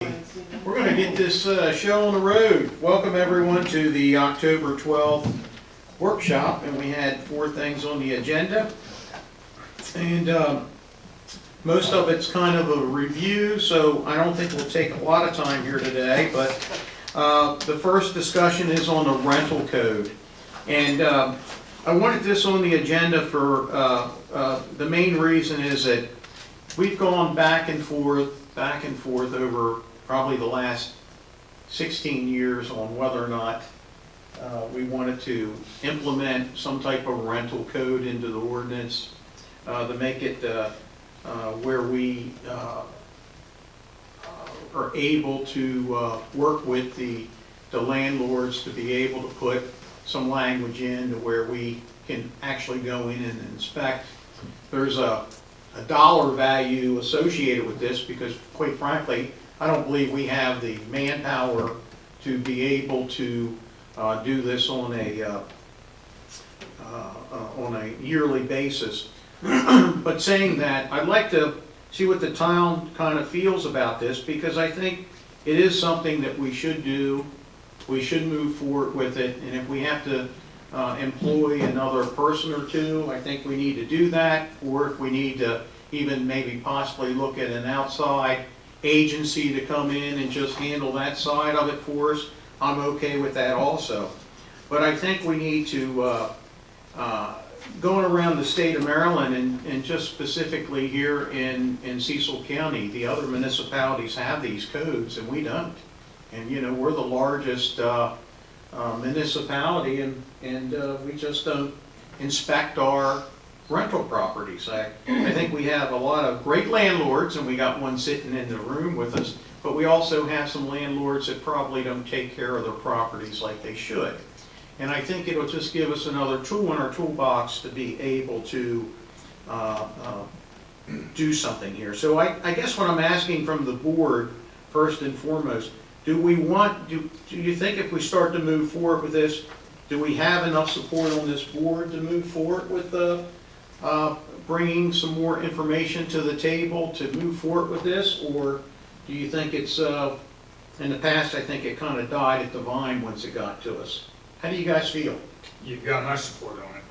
We're going to get this show on the road. Welcome everyone to the October 12th workshop, and we had 4 things on the agenda, and most of it's kind of a review, so I don't think we'll take a lot of time here today, but the first discussion is on the rental code, and I wanted this on the agenda for the main reason is that we've gone back and forth over probably the last 16 years on whether or not we wanted to implement some type of rental code into the ordinance to make it where we are able to work with the landlords to be able to put some language in to where we can actually go in and inspect. There's a dollar value associated with this because, quite frankly, I don't believe we have the manpower to be able to do this on a yearly basis. But saying that, I'd like to see what the town kind of feels about this, because I think it is something that we should do. We should move forward with it, and if we have to employ another person or two, I think we need to do that, or if we need to even maybe possibly look at an outside agency to come in and just handle that side of it for us, I'm okay with that also. But I think we need to, going around the state of Maryland and just specifically here in Cecil County, the other municipalities have these codes and we don't. And you know, we're the largest municipality, and we just don't inspect our rental properties. I think we have a lot of great landlords, and we got one sitting in the room with us, but we also have some landlords that probably don't take care of their properties like they should. And I think it'll just give us another tool in our toolbox to be able to do something here. So I guess what I'm asking from the board, first and foremost, do you think if we start to move forward with this, do we have enough support on this board to move forward with bringing some more information to the table to move forward with this? Or do you think it's, in the past, I think it kind of died at the vine once it got to us? How do you guys feel? You've got my support on it.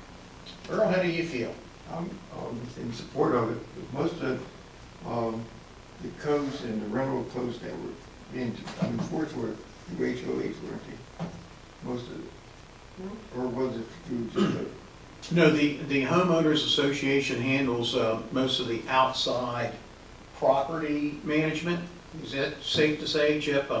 Earl, how do you feel? I'm in support of it. Most of the codes and the rental codes that were being enforced were through HOAs, weren't they? Most of it. Or was it through just the... No, the homeowners association handles most of the outside property management. Is that safe to say, Chip?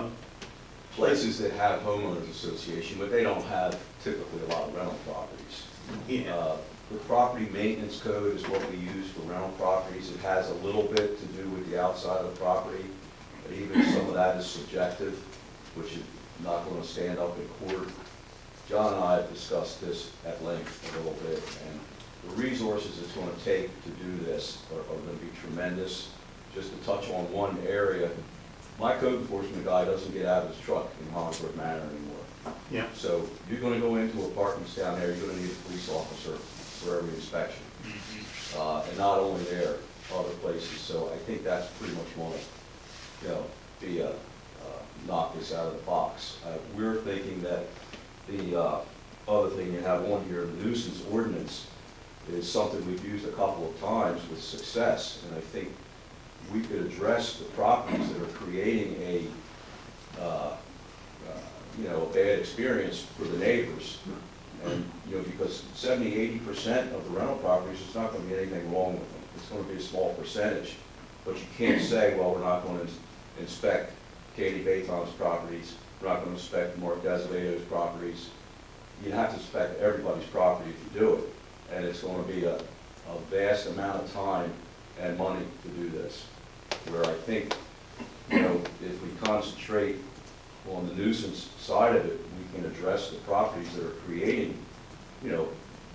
Places that have homeowners association, but they don't have typically a lot of rental properties. Yeah. The property maintenance code is what we use for rental properties. It has a little bit to do with the outside of the property, but even some of that is subjective, which is not going to stand up in court. John and I have discussed this at length a little bit, and the resources it's going to take to do this are going to be tremendous. Just to touch on one area, my code enforcement guy doesn't get out of his truck in Hollingsworth Manor anymore. Yeah. So you're going to go into apartments down there, you're going to need a police officer for every inspection. And not only there, other places. So I think that's pretty much going to, be knock this out of the box. We're thinking that the other thing you have on here, the nuisance ordinance, is something we've used a couple of times with success, and I think we could address the properties that are creating a a bad experience for the neighbors. And because 70–80% of the rental properties, it's not going to be anything wrong with them. It's going to be a small percentage, but you can't say, well, we're not going to inspect Katie Baton's properties, we're not going to inspect Mark Desavato's properties. You have to inspect everybody's property if you do it, and it's going to be a vast amount of time and money to do this. Where I think, if we concentrate on the nuisance side of it, we can address the properties that are creating,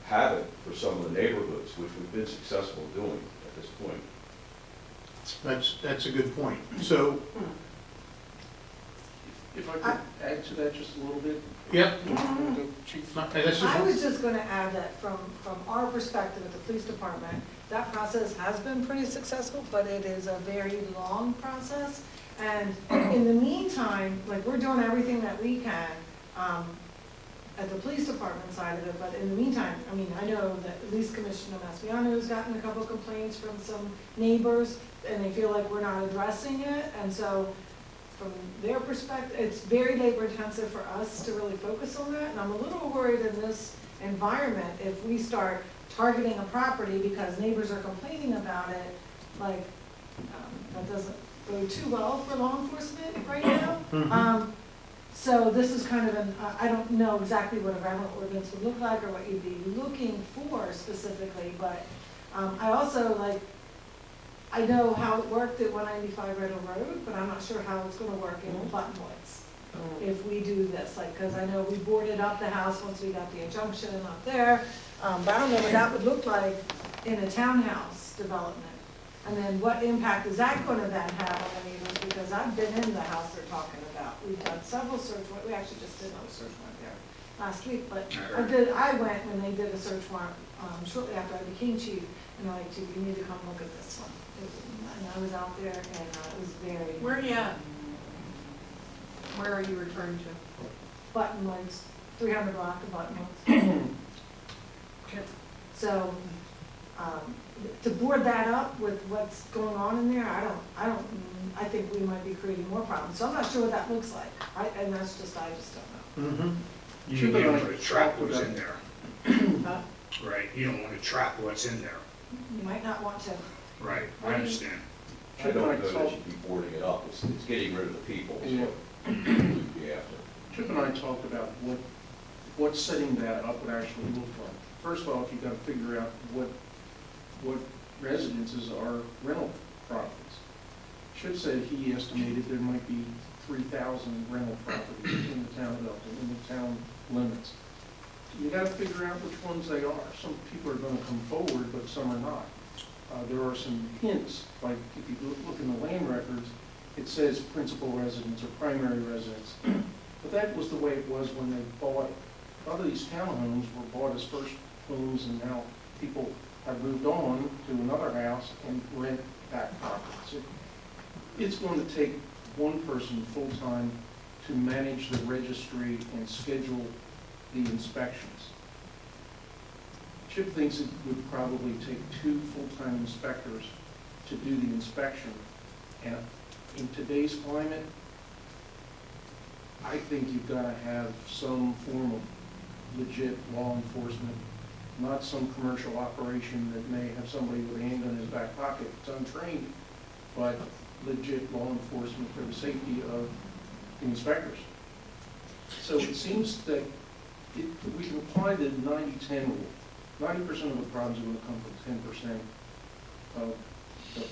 havoc for some of the neighborhoods, which we've been successful doing at this point. That's a good point. So, If I could add to that just a little bit. yep. Chief. I was just going to add that from our perspective at the police department, that process has been pretty successful, but it is a very long process. And in the meantime, like, we're doing everything that we can, at the police department side of it, but in the meantime, I mean, I know that at least Commissioner Mastriano has gotten a couple of complaints from some neighbors, and they feel like we're not addressing it, and so from their perspective, it's very labor intensive for us to really focus on that, and I'm a little worried in this environment, if we start targeting a property because neighbors are complaining about it, like, that doesn't go too well for law enforcement right now. So this is kind of an, I don't know exactly what a rental ordinance would look like or what you'd be looking for specifically, but I also, like, I know how it worked at 195 Riddle Road, but I'm not sure how it's gonna work in Buttonwoods if we do this, like, because I know we boarded up the house once we got the injunction up there, but I don't know what that would look like in a townhouse development. And then what impact is that gonna then have on the neighbors, because I've been in the house they're talking about. We've done several search warrants, we actually just did another search warrant there last week, but I went when they did a search warrant, shortly after I became chief, and I'm like, Chief, you need to come look at this one. And I was out there, and it was very. Where are you at? Where are you referring to? Buttonwoods, 300 block of Buttonwoods. So, to board that up with what's going on in there, I think we might be creating more problems. So I'm not sure what that looks like. I just don't know. You don't want to trap what's in there. Huh? Right, you don't want to trap what's in there. You might not want to. Right, I understand. I don't know that you'd be boarding it up, it's getting rid of the people, is what we'd be after. Chip and I talked about what setting that up would actually look like. First of all, if you've got to figure out what residences are rental properties. Chip said he estimated there might be 3,000 rental properties in the town of Elkton, in the town limits. You got to figure out which ones they are. Some people are going to come forward, but some are not. There are some hints, like if you look in the land records, it says principal residence or primary residence. But that was the way it was when they bought it. A lot of these townhomes were bought as first homes, and now people have moved on to another house and rent that property. So it's going to take one person full-time to manage the registry and schedule the inspections. Chip thinks it would probably take 2 full-time inspectors to do the inspection. And in today's climate, I think you've got to have some form of legit law enforcement, not some commercial operation that may have somebody with a handgun in his back pocket that's untrained, but legit law enforcement for the safety of the inspectors. So it seems that we can apply the 90-10 rule. 90% of the problems are going to come from 10% of the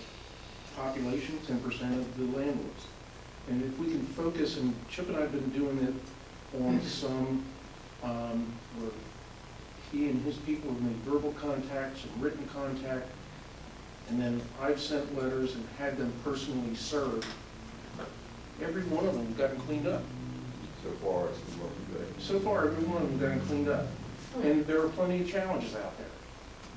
population, 10% of the landlords. And if we can focus, and Chip and I have been doing it on some where he and his people have made verbal contact, some written contact, and then I've sent letters and had them personally served. Every one of them has gotten cleaned up. So far, it's been working good. So far, every one of them gotten cleaned up. And there are plenty of challenges out there.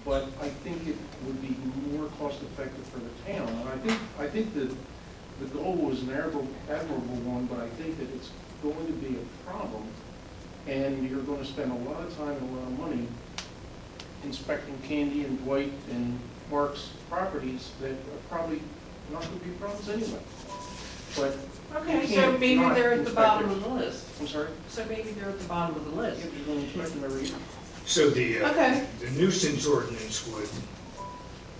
But I think it would be more cost effective for the town. And I think that the goal was an admirable one, but I think that it's going to be a problem. And you're going to spend a lot of time and a lot of money inspecting Candy and Dwight and Mark's properties that are probably not going to be problems anyway. But Okay, so maybe they're at the bottom of the list. I'm sorry? So maybe they're at the bottom of the list. You're going to inspect them every year. So the Okay. the nuisance ordinance would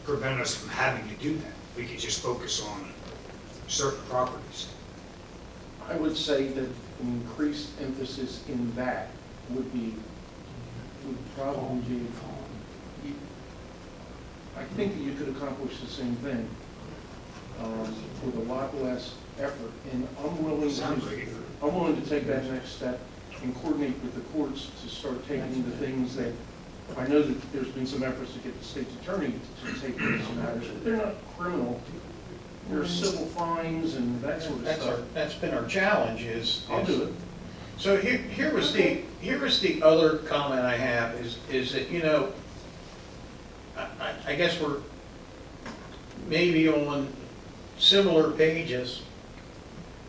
prevent us from having to do that. We could just focus on certain properties. I would say that an increased emphasis in that would probably be, I think that you could accomplish the same thing with a lot less effort. And I'm willing to take that next step and coordinate with the courts to start taking the things that, I know that there's been some efforts to get the state's attorney to take these matters, but they're not criminal. There are civil fines and that sort of stuff. That's been our challenge is. I'll do it. So here was the other comment I have is that, you know, I guess we're maybe on similar pages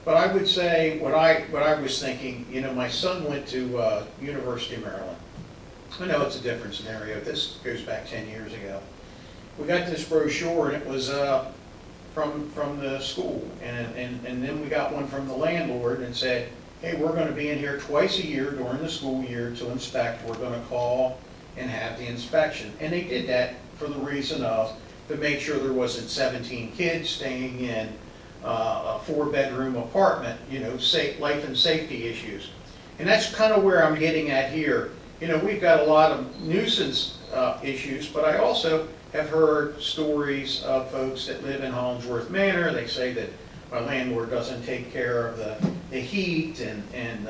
But I would say, what I was thinking, you know, my son went to University of Maryland. I know it's a different scenario, this goes back 10 years ago. We got this brochure, and it was from the school, and then we got one from the landlord and said, hey, we're gonna be in here twice a year during the school year to inspect, we're gonna call and have the inspection. And they did that for the reason of, to make sure there wasn't 17 kids staying in a 4-bedroom apartment, you know, life and safety issues. And that's kind of where I'm getting at here. You know, we've got a lot of nuisance issues, but I also have heard stories of folks that live in Hollingsworth Manor. They say that my landlord doesn't take care of the heat, and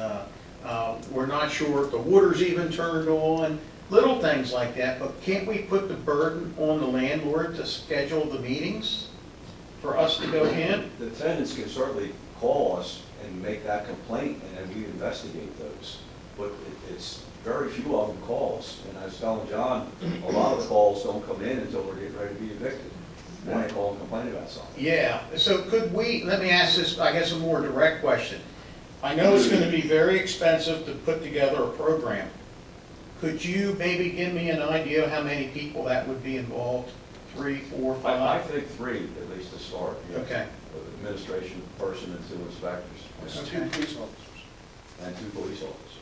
we're not sure if the water's even turned on, little things like that. But can't we put the burden on the landlord to schedule the meetings for us to go in? The tenants can certainly call us and make that complaint, and then we investigate those. But it's very few of them calls, and I was telling John, a lot of the calls don't come in until we're getting ready to be evicted. Then they call and complain about something. Yeah, so could we, let me ask this, I guess, a more direct question. I know it's gonna be very expensive to put together a program. Could you maybe give me an idea of how many people that would be involved? 3, 4, 5? I think 3, at least to start. Yes. Okay. Administration person and 2 inspectors. There's Okay. 2 police officers. And 2 police officers.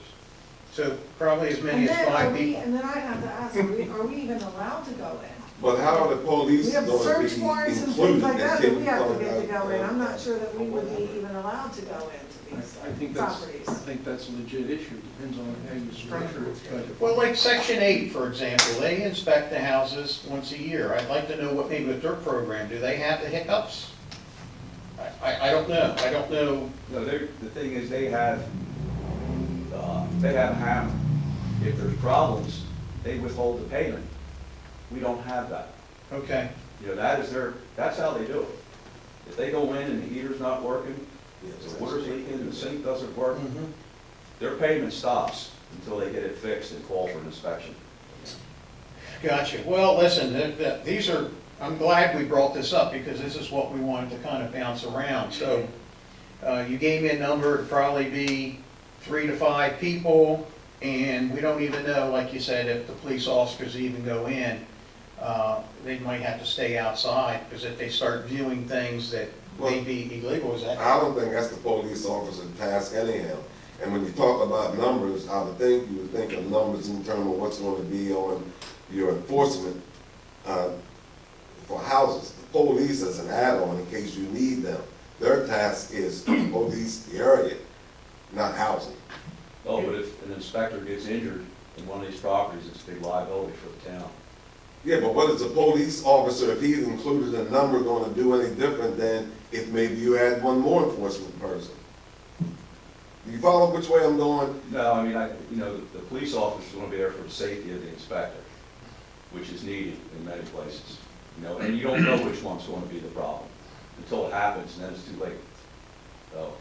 So probably as many And as then 5 people? and then I have to ask, are we even allowed to go in? But how are the police We have going to search be warrants and things included like in that that we taking have to part get to of go in. that? I'm not sure that we would be even allowed to go into I these think properties. I think that's a legit issue, depends on how you structure it, but Well, like Section 8, for example, they inspect the houses once a year. I'd like to know what, maybe with their program, do they have the hiccups? I don't know, I don't know. No, the thing is, they have a hammer. If there's problems, they withhold the payment. We don't have that. Okay, You know, that's how they do it. If they go in and the heater's not working, the water's leaking, the sink doesn't work, mhm. their payment stops until they get it fixed and call for an inspection. Gotcha. Well, listen, these are, I'm glad we brought this up, because this is what we wanted to kind of bounce around. So you gave me a number, it'd probably be 3 to 5 people, and we don't even know, like you said, if the police officers even go in. They might have to stay outside, because if they start viewing things that may be illegal, is that? I don't think that's the police officer's task anyhow. And when you talk about numbers, I would think you would think of numbers in terms of what's going to be on your enforcement for houses. The police is an add-on in case you need them. Their task is to police the area, not housing. Oh, but if an inspector gets injured in one of these properties, it's a big liability for the town. Yeah, but what is a police officer, if he's included in a number, going to do any different than if maybe you add one more enforcement person? Do you follow which way I'm going? No, I mean, the police officer is going to be there for the safety of the inspector, which is needed in many places. You know, and you don't know which one's going to be the problem until it happens, and then it's too late. So,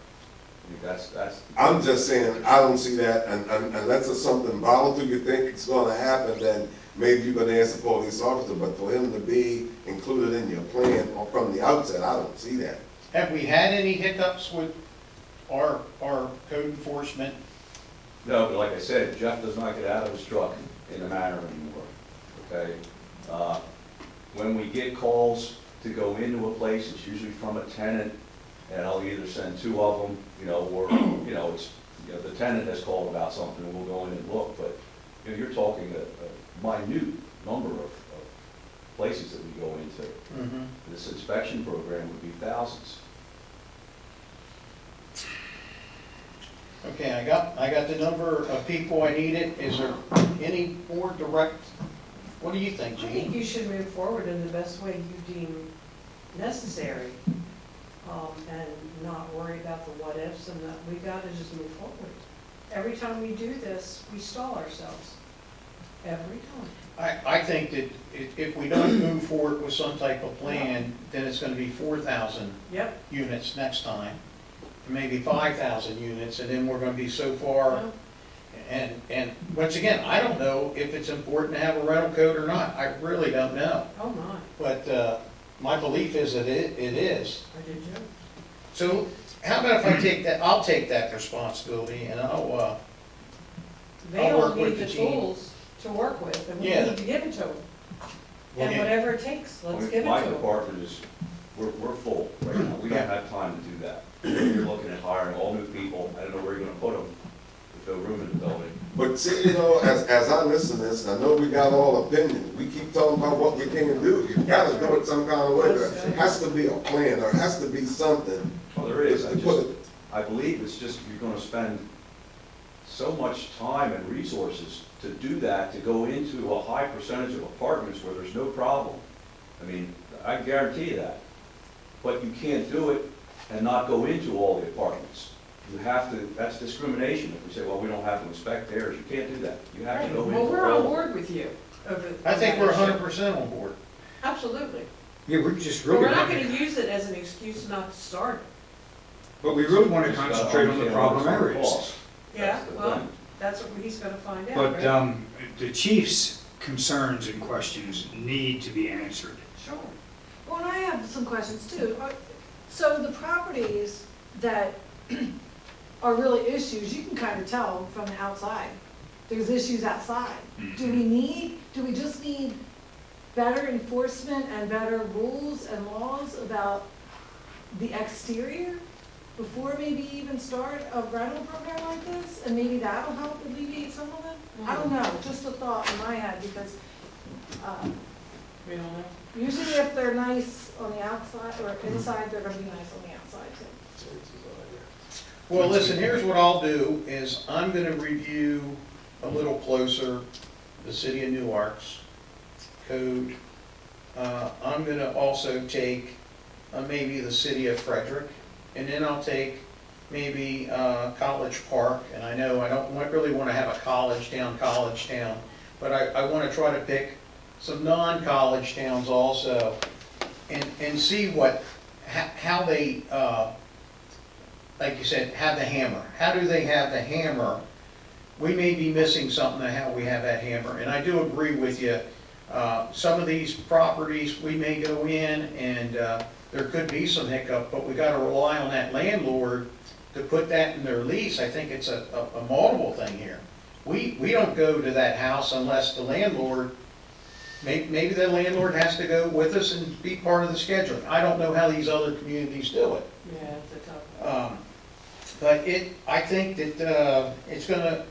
I think that's. I'm just saying, I don't see that, and unless it's something volatile you think it's gonna happen, then maybe you're gonna ask the police officer, but for him to be included in your plan or from the outset, I don't see that. Have we had any hiccups with our code enforcement? No, but like I said, Jeff does not get out of his truck in the manor anymore, okay? When we get calls to go into a place, it's usually from a tenant, and I'll either send 2 of them, or, the tenant has called about something, and we'll go in and look, but, you're talking a minute number of places that we go into. Mhm. This inspection program would be thousands. Okay, I got the number of people I needed. Is there any more direct, what do you think, I think Gene? you should move forward in the best way you deem necessary, and not worry about the what-ifs, and that we gotta just move forward. Every time we do this, we stall ourselves. Every time. I think that if we don't move forward with some type of plan, then it's gonna be 4,000 Yep. units next time, maybe 5,000 units, and then we're gonna be so far. Well, And once again, I don't know if it's important to have a rental code or not. I really don't know. oh my, But my belief is that it is. I did you? So how about if I take that, I'll take that responsibility and I'll They I'll all work with need the the team. tools to work with, and we Yeah. need to give it to them. Well, And yeah. whatever it takes, let's mean, give it My to them. department is, we're full right now. We don't Yeah. have time to do that. You're looking at hiring all new people. I don't know where you're gonna put them. There's no room in the building. But see, you know, as I listen to this, I know we got all opinions, we keep talking about what we can do, you gotta do it some kind of way, there has to be a plan, there has to be something. Well, there is. to put it. I believe it's just, you're gonna spend so much time and resources to do that, to go into a high percentage of apartments where there's no problem. I mean, I guarantee you that. But you can't do it and not go into all the apartments. You have to, that's discrimination. If we say, well, we don't have to inspect theirs, you can't do that. You have to Right. go into Well, all we're of on them. board with you over. I think on we're that issue. 100% on board. Absolutely. Yeah, we're just But really, we're not gonna use it as an excuse not to start it. but we really want to Just gotta concentrate on the understand what problem it's gonna areas. cost. Yeah, That's the well, thing. that's what he's gonna find out, But, right? the chief's concerns and questions need to be answered. Sure. Well, and I have some questions too. So the properties that are really issues, you can kind of tell from the outside. There's issues outside. Do we just need better enforcement and better rules and laws about the exterior before maybe even start a rental program like this? And maybe that'll help alleviate some of it? I don't know, just a thought in my head because, We don't know. usually if they're nice on the outside or inside, they're gonna be nice on the outside too. Well, listen, here's what I'll do, is I'm gonna review a little closer the city of Newark's code. I'm gonna also take maybe the city of Frederick, and then I'll take maybe College Park, and I know I don't really wanna have a college town, but I wanna try to pick some non-college towns also, and see how they, like you said, have the hammer. How do they have the hammer? We may be missing something on how we have that hammer, and I do agree with you. Some of these properties, we may go in and there could be some hiccup, but we gotta rely on that landlord to put that in their lease. I think it's a multiple thing here. We don't go to that house unless the landlord, maybe the landlord has to go with us and be part of the scheduling. I don't know how these other communities do it. Yeah, it's a tough one. But I think that it's gonna,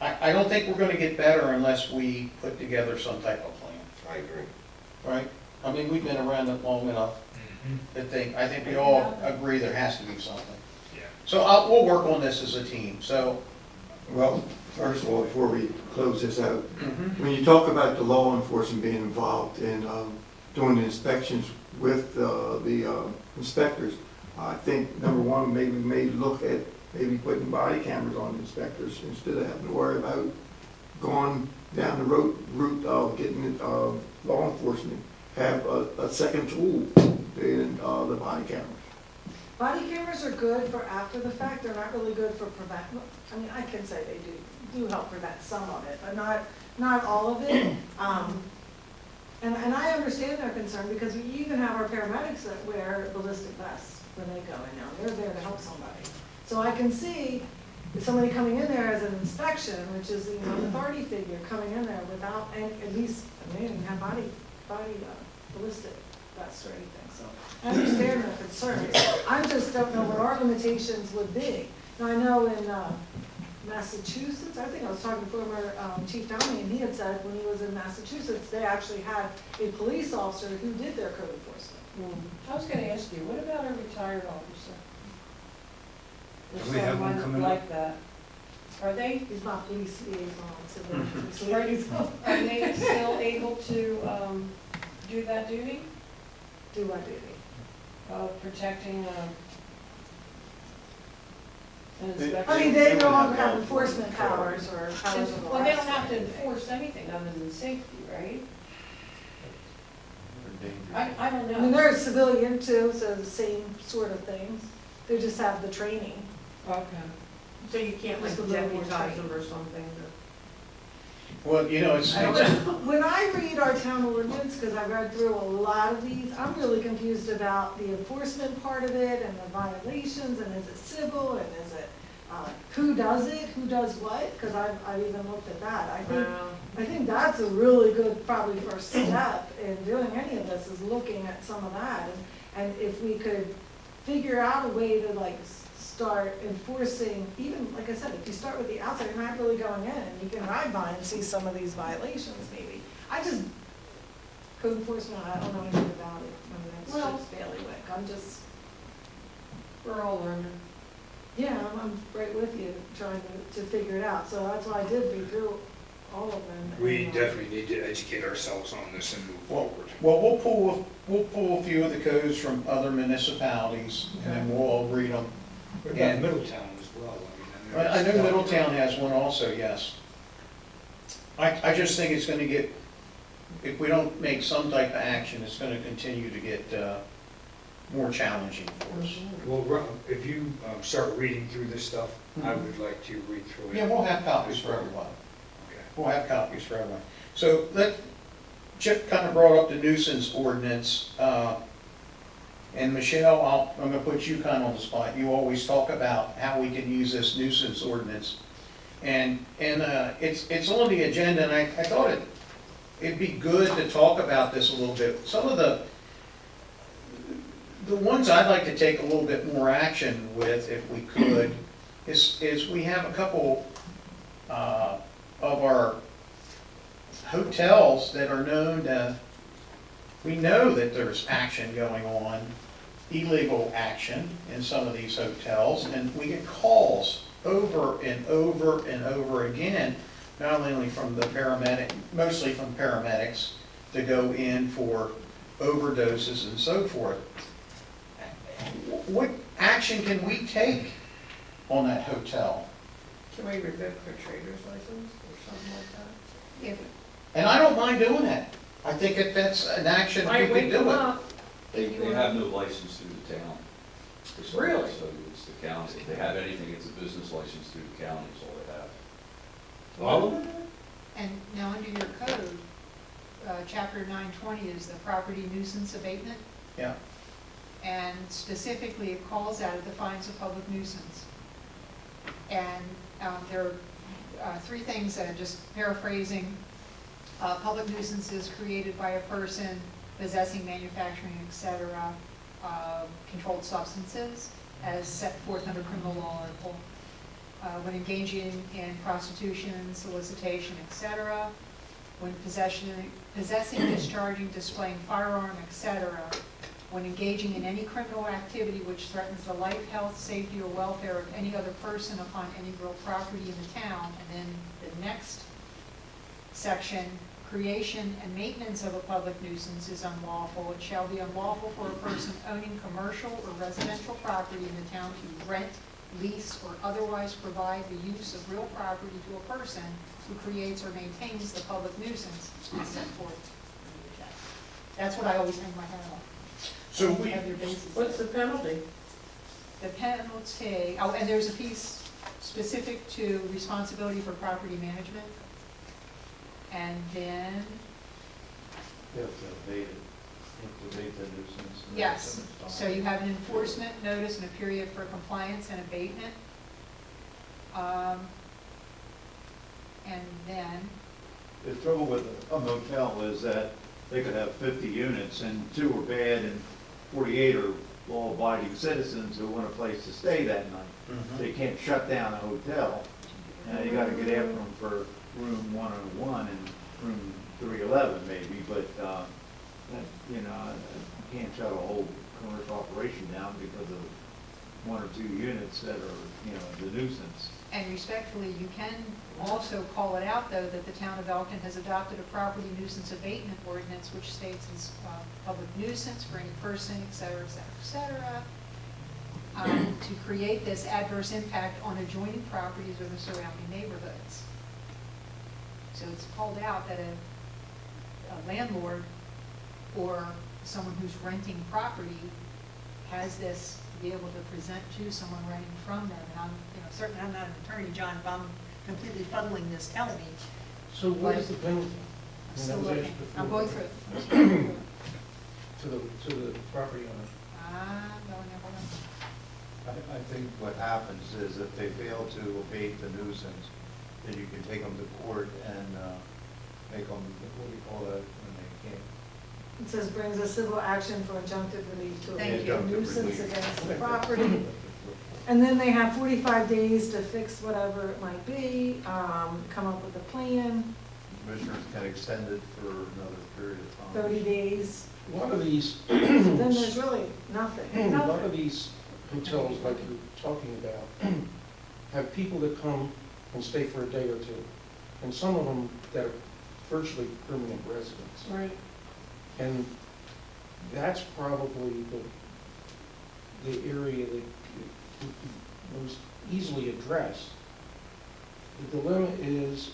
I don't think we're gonna get better unless we put together some type of plan, I agree. right? I mean, we've been around it long enough to think, I think we all agree there has to be something. Yeah. So we'll work on this as a team, so. Well, first of all, before we close this out, Mhm. when you talk about the law enforcement being involved in doing the inspections with the inspectors, I think, number one, maybe we may look at maybe putting body cameras on inspectors instead of having to worry about going down the route of getting law enforcement. Have a second tool in the body cameras. Body cameras are good for after the fact, they're not really good for prevent, I mean, I can say they do help prevent some of it, but not all of it. And I understand their concern because we even have our paramedics that wear ballistic vests when they go in now, they're there to help somebody. So I can see if somebody coming in there as an inspection, which is, you know, an authority figure coming in there without, and at least, I mean, they didn't have ballistic vests or anything, so I understand their concerns. I just don't know what our limitations would be. Now, I know in Massachusetts, I think I was talking to former Chief Downey, and he had said when he was in Massachusetts, they actually had a police officer who did their code enforcement. I was gonna ask you, what about a retired officer? Or Do we have one someone coming up? like that? Are they, He's not police liaison, civil police liaison. are they still able to, do that duty Do what duty? of protecting, an They- inspection? I mean, they no longer have enforcement powers or powers of Well, they don't arrest or have to anything. enforce anything other than safety, right? I don't I mean, know. they're a civilian too, so the same sort of things. They just have the training. Okay. So you can't like Just a little more deputize training. them or something? Well, you know, it's, When I read our town ordinance, because I read through a lot of these, I'm really confused about the enforcement part of it and the violations, and is it civil, and is it, who does it, who does what? Because I've even looked at that. I think that's a really good, probably first step in doing any of this, is looking at some of that. And if we could figure out a way to like start enforcing, even, like I said, if you start with the outside, you're not really going in, and you can ride by and see some of these violations maybe. Code enforcement, I don't know anything about it. I mean, it's Well- just bailiwick. I'm just, We're all learning. yeah, I'm right with you, trying to figure it out. So that's why I did read through all of them. We and, definitely need to educate ourselves on this and move forward. well, we'll pull a few of the codes from other municipalities, and then we'll all read them. What Yeah. about Middletown as well? I know Middletown has one also, yes. I just think it's gonna get, if we don't make some type of action, it's gonna continue to get more challenging for us. Well, if you start reading through this stuff, I would like to read through it. Yeah, we'll have copies for everyone. Okay. We'll have copies for everyone. So Chip kind of brought up the nuisance ordinance, and Michelle, I'm gonna put you kind of on the spot. You always talk about how we can use this nuisance ordinance. And it's on the agenda, and I thought it'd be good to talk about this a little bit. Some of the ones I'd like to take a little bit more action with, if we could, is we have a couple of our hotels that are known to, we know that there's action going on, illegal action in some of these hotels, and we get calls over and over and over again, not only from the mostly from paramedics, to go in for overdoses and so forth. What action can we take on that hotel? Can we revoke their trader's license or something like that? And I don't mind doing that. I think that's an action we could do it. They have no license through the town. Really? So it's the county. If they have anything, it's a business license through the county is all they have. All of them? And now under your code, chapter 920 is the property nuisance abatement, Yeah. and specifically it calls out, it defines a public nuisance. And there are three things, just paraphrasing. Public nuisance is created by a person possessing, manufacturing, etc., controlled substances as set forth under criminal law article. When engaging in prostitution, solicitation, etc., when possessing, discharging, displaying firearm, etc., when engaging in any criminal activity which threatens the life, health, safety, or welfare of any other person upon any real property in the town. And then the next section, creation and maintenance of a public nuisance is unlawful. It shall be unlawful for a person owning commercial or residential property in the town to rent, lease, or otherwise provide the use of real property to a person who creates or maintains the public nuisance as set forth. That's what I always hang my hat on. So You we, have your basis. What's the penalty? The penalty, oh, and there's a piece specific to responsibility for property management. And then, You have to abate it, abate the nuisance. and yes, that's so you have an enforcement notice and a period for compliance and abatement. And then, The trouble with a motel is that they could have 50 units and 2 are bad and 48 are law-abiding citizens who want a place to stay that night. They can't shut down a hotel. You gotta get after them for room 101 and room 311 maybe, but, you can't shut a whole commercial operation down because of 1 or 2 units that are, the nuisance. and respectfully, you can also call it out, though, that the town of Elkton has adopted a property nuisance abatement ordinance which states as public nuisance for any person, et cetera, et cetera, et cetera, to create this adverse impact on adjoining properties or the surrounding neighborhoods. So it's called out that a landlord or someone who's renting property has this to be able to present to someone renting from them. And certainly I'm not an attorney, John, if I'm completely fuddling this, tell me. So what is the penalty? I mean, that was asked I'm before. going through it. To the property owner. I'm going there, hold on. I think what happens is if they fail to abate the nuisance, then you can take them to court and make them, what do you call that, when they can't? It says brings a civil action for injunctive relief to Thank abate you. a nuisance against the property. And then they have 45 days to fix whatever it might be, come up with a plan, Commissioners can extend it for another period of time. 30 days. A lot of these, Then there's really nothing. a lot of these hotels, like you're talking about, have people that come and stay for a day or two. And some of them that are virtually permanent residents. Right. And that's probably the area that would be most easily addressed. The dilemma is,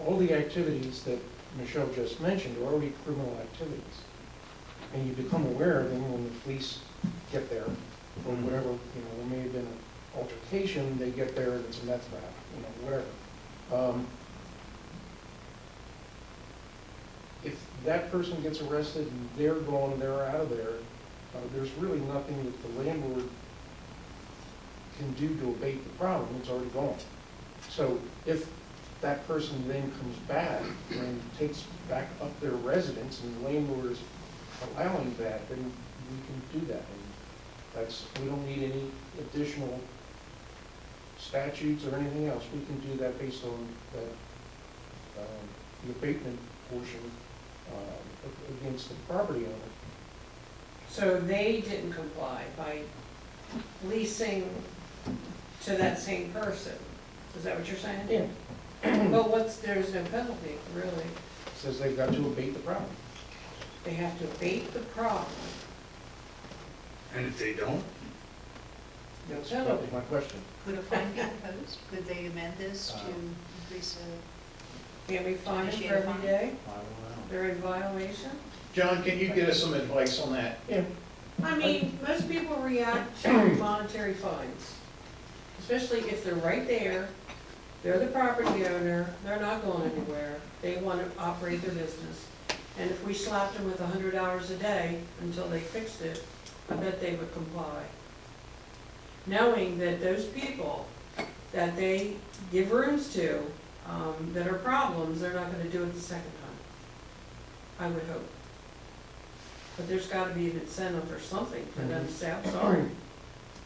all the activities that Michelle just mentioned are already criminal activities. And you become aware of them when the police get there, or whatever, there may have been an altercation, they get there and it's a meth lab, whatever. If that person gets arrested and they're gone, they're out of there, there's really nothing that the landlord can do to abate the problem, it's already gone. So if that person then comes back and takes back up their residence and the landlord is allowing that, then we can do that. And we don't need any additional statutes or anything else. We can do that based on the abatement portion against the property owner. So they didn't comply by leasing to that same person? Is that what you're saying? Yeah. But there's no penalty, really. Says they've got to abate the problem. They have to abate the problem, And if they don't, no That penalty. was my question. Could a fine be imposed? Could they amend this to increase Can't we fine them for Initiate a every fine? day? I don't know. They're in violation? John, can you get us some advice on that? Yeah. I mean, most people react to monetary fines, especially if they're right there, they're the property owner, they're not going anywhere, they want to operate their business. And if we slapped them with $100 a day until they fixed it, I bet they would comply. Knowing that those people that they give rooms to, that are problems, they're not gonna do it the second time. I would hope. But there's gotta be an incentive or something for them to say, I'm sorry,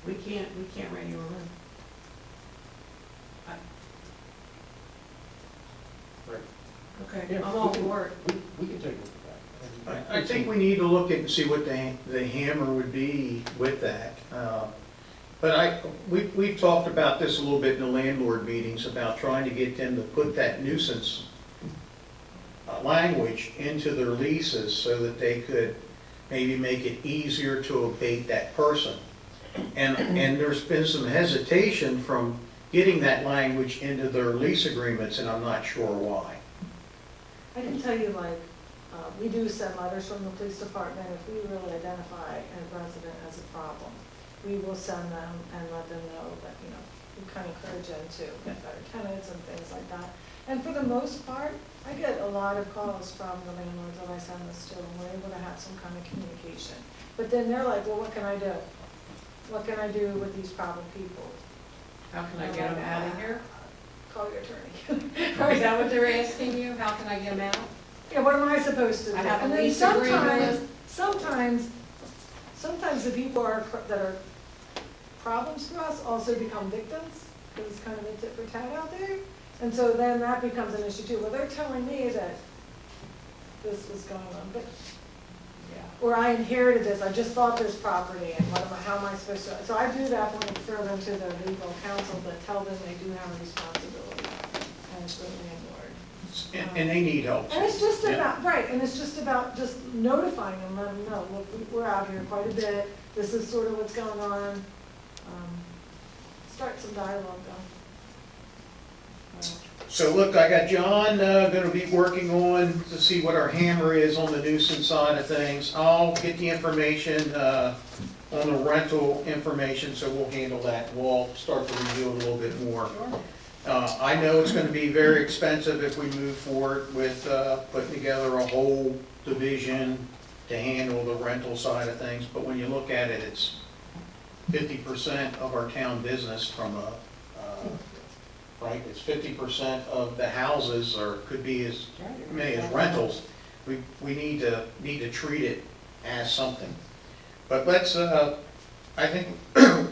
we can't rent you a room. Right. Okay, Yeah, I'm all we can- for it. We can take a look at that. I think we need to look at and see what the hammer would be with that. But we've talked about this a little bit in the landlord meetings, about trying to get them to put that nuisance language into their leases so that they could maybe make it easier to abate that person. And there's been some hesitation from getting that language into their lease agreements, and I'm not sure why. I can tell you, we do send letters from the police department if we really identify a resident as a problem. We will send them and let them know that, we kind of encourage them to get better tenants and things like that. And for the most part, I get a lot of calls from the landlords that I send this to, and we're able to have some kind of communication. But then they're like, well, what can I do? What can I do with these problem people? How can I get them out of here? Call your attorney. Is that what they're asking you? How can I get them out? Yeah, what am I supposed to do? I have a And then lease agreement. sometimes the people that are problems for us also become victims, because it's kind of a tit for tat out there. And so then that becomes an issue too. Well, they're telling me that this was going on, but, or I inherited this, I just bought this property, and how am I supposed to? So I do that when I refer them to their legal counsel, but tell them they do have a responsibility as the landlord. And they need help. And it's just Yeah. about, right, and it's just about just notifying them, letting them know, look, we're out here quite a bit, this is sort of what's going on. Start some dialogue though. So look, I got John gonna be working on to see what our hammer is on the nuisance side of things. I'll get the information on the rental information, so we'll handle that. We'll start to review it a little bit more. I know it's gonna be very expensive if we move forward with putting together a whole division to handle the rental side of things, but when you look at it, it's 50% of our town business from right, it's 50% of the houses, or could be as many as rentals. We need to treat it as something. But let's, I think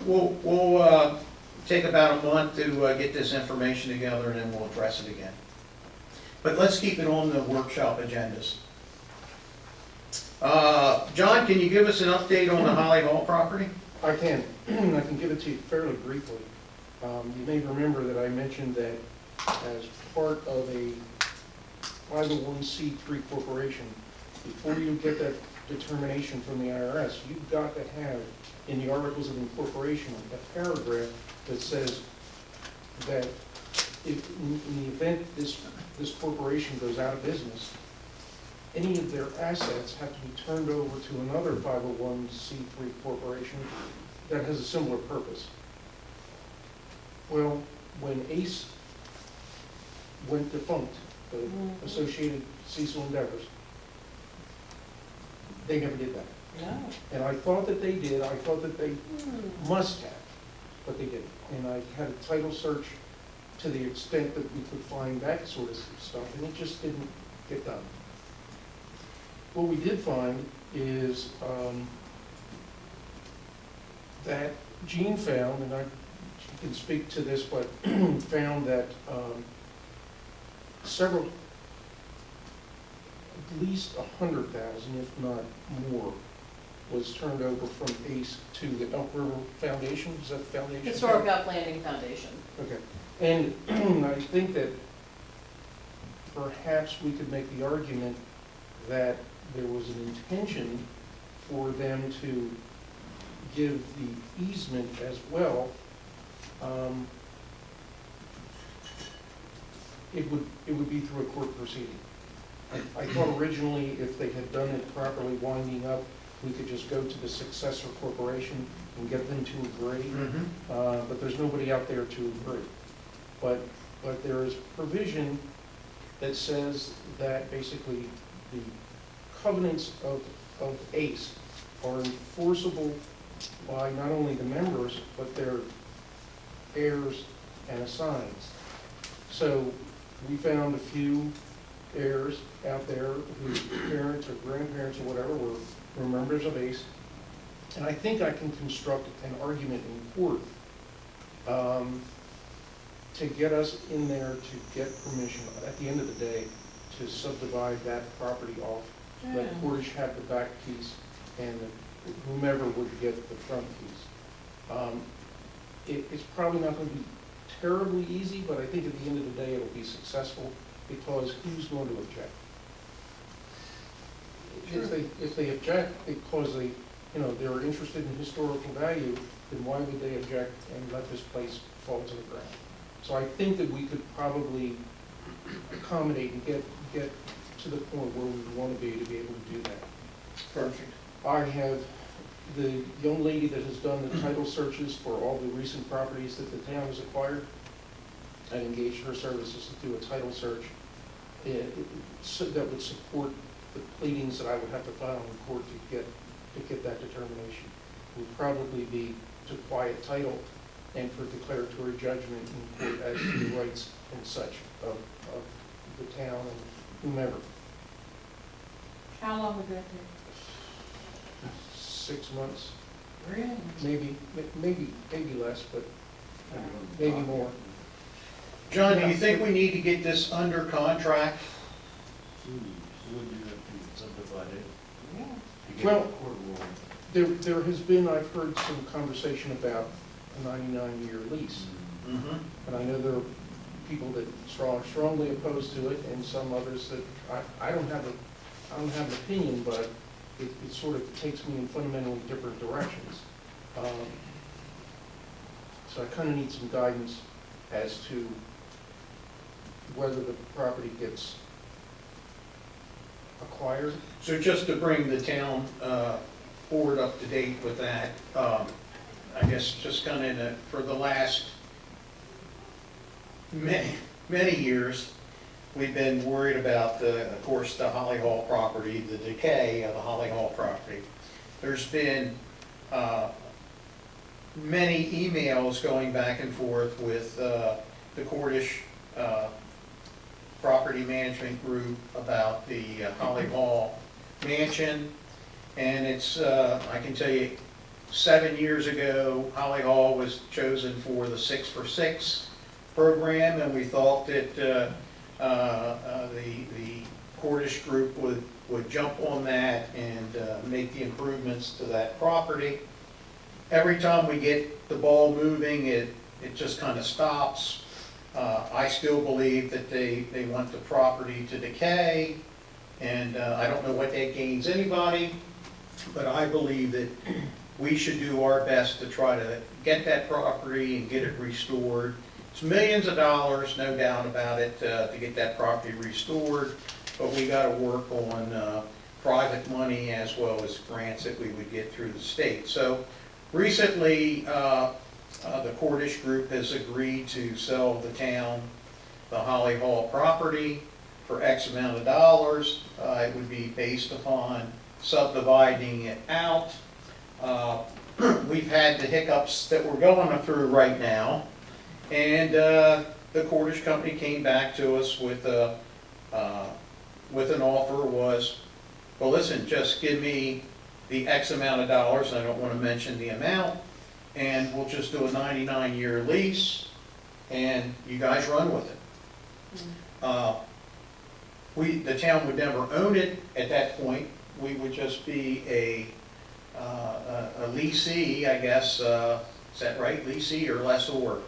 we'll take about a month to get this information together, and then we'll address it again. But let's keep it on the workshop agendas. John, can you give us an update on the Holly Hall property? I can. I can give it to you fairly briefly. You may remember that I mentioned that as part of a 501c3 corporation, before you get that determination from the IRS, you've got to have in the Articles of Incorporation a paragraph that says that if, in the event this corporation goes out of business, any of their assets have to be turned over to another 501c3 corporation that has a similar purpose. Well, when ACE went defunct, the Associated Cecil Endeavors, they never did that. No. And I thought that they did, I thought that they must have, but they didn't. And I had a title search to the extent that we could find that sort of stuff, and it just didn't get done. What we did find is that Gene found, and I can speak to this, but found that several, at least 100,000, if not more, was turned over from ACE to the Elk River Foundation. Is that the foundation? Historic Uplanding Foundation. Okay. And I think that perhaps we could make the argument that there was an intention for them to give the easement as well. It would be through a court proceeding. I thought originally if they had done it properly, winding up, we could just go to the successor corporation and get them to agree. But there's nobody out there to agree. But there is provision that says that basically the covenants of ACE are enforceable by not only the members, but their heirs and assigns. So we found a few heirs out there whose parents or grandparents or whatever were members of ACE. And I think I can construct an argument in court to get us in there to get permission, at the end of the day, to subdivide that property off. Let Cordish have the back piece, and whomever would get the front piece. It's probably not going to be terribly easy, but I think at the end of the day it'll be successful, because who's going to object? If they object because they're interested in historical value, then why would they object and let this place fall to the ground? So I think that we could probably accommodate and get to the point where we want to be able to do that. Perfect. I have the young lady that has done the title searches for all the recent properties that the town has acquired. I engaged her services to do a title search that would support the pleadings that I would have to file in court to get that determination. It would probably be to quiet title and for declaratory judgment in court as to the rights and such of the town and whomever. How long would that take? 6 months, Really? maybe less, but maybe more. John, do you think we need to get this under contract? Well, there has been, I've heard some conversation about a 99-year lease. And I know there are people that strongly opposed to it, and some others that I don't have an opinion, but it sort of takes me in fundamentally different directions. So I kind of need some guidance as to whether the property gets acquired. So just to bring the town board up to date with that, I guess just kind of for the last many years, we've been worried about, of course, the Holly Hall property, the decay of the Holly Hall property. There's been many emails going back and forth with the Cordish Property Management Group about the Holly Hall mansion. And it's, I can tell you, 7 years ago, Holly Hall was chosen for the 6 for 6 program, and we thought that the Cordish Group would jump on that and make the improvements to that property. Every time we get the ball moving, it just kind of stops. I still believe that they want the property to decay, and I don't know what that gains anybody, but I believe that we should do our best to try to get that property and get it restored. It's millions of dollars, no doubt about it, to get that property restored, but we got to work on private money as well as grants that we would get through the state. So recently, the Cordish Group has agreed to sell the town the Holly Hall property for X amount of dollars. It would be based upon subdividing it out. We've had the hiccups that we're going through right now, and the Cordish company came back to us with an offer was, well, listen, just give me the X amount of dollars, I don't want to mention the amount, and we'll just do a 99-year lease, and you guys run with it. The town would never own it at that point. We would just be a leasee, I guess, is that right, leasee or lessor?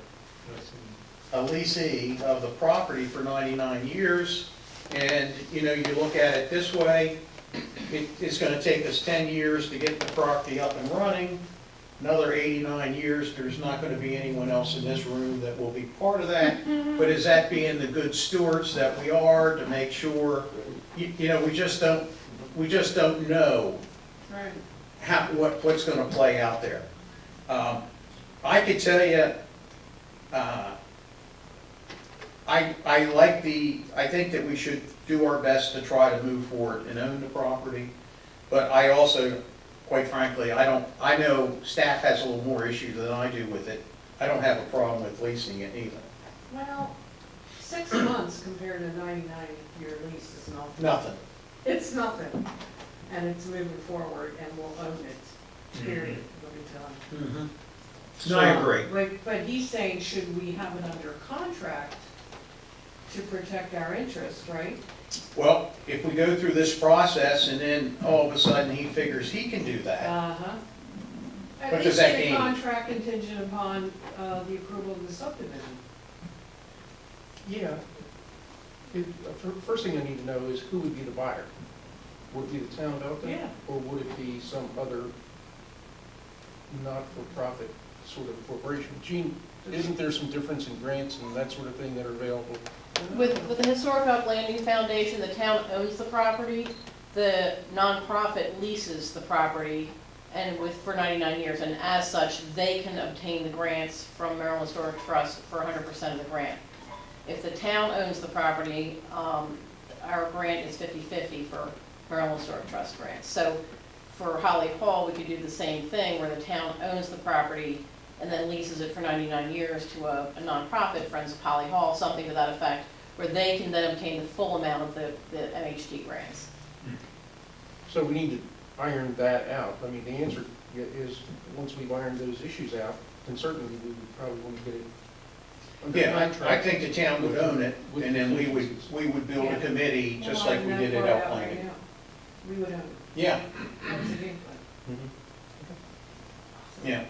A leasee of the property for 99 years, and you know, you look at it this way, it's going to take us 10 years to get the property up and running. Another 89 years, there's not going to be anyone else in this room that will be part of that. But is that being the good stewards that we are to make sure, you know, we just don't know what's going to play out there. I could tell you, I think that we should do our best to try to move forward and own the property, but I also, quite frankly, I know staff has a little more issue than I do with it. I don't have a problem with leasing it either. Well, 6 months compared to a 99-year lease is nothing. Nothing. It's nothing. And it's moving forward and we'll own it, period, it'll be done. No, I agree. But he's saying, should we have it under contract to protect our interests, right? Well, if we go through this process and then all of a sudden he figures he can do that, Uh-huh. What At does least that get a mean? contract contingent upon the approval of the subdivision. Yeah. First thing I need to know is who would be the buyer? Would it be the town of Elkton? Yeah. Or would it be some other not-for-profit sort of corporation? Gene, isn't there some difference in grants and that sort of thing that are available? With the Historic Uplanding Foundation, the town owns the property, the nonprofit leases the property, and for 99 years, and as such, they can obtain the grants from Maryland Historic Trust for 100% of the grant. If the town owns the property, our grant is 50-50 for Maryland Historic Trust grants. So for Holly Hall, we could do the same thing, where the town owns the property and then leases it for 99 years to a nonprofit, Friends of Holly Hall, something to that effect, where they can then obtain the full amount of the MHT grants. So we need to iron that out. I mean, the answer is, once we've ironed those issues out, then certainly we would probably want to get it under yeah, contract. I think the town would own it, and then we would build a committee, just like we did at Elkton. We would own it. Yeah, That's the game plan. yeah.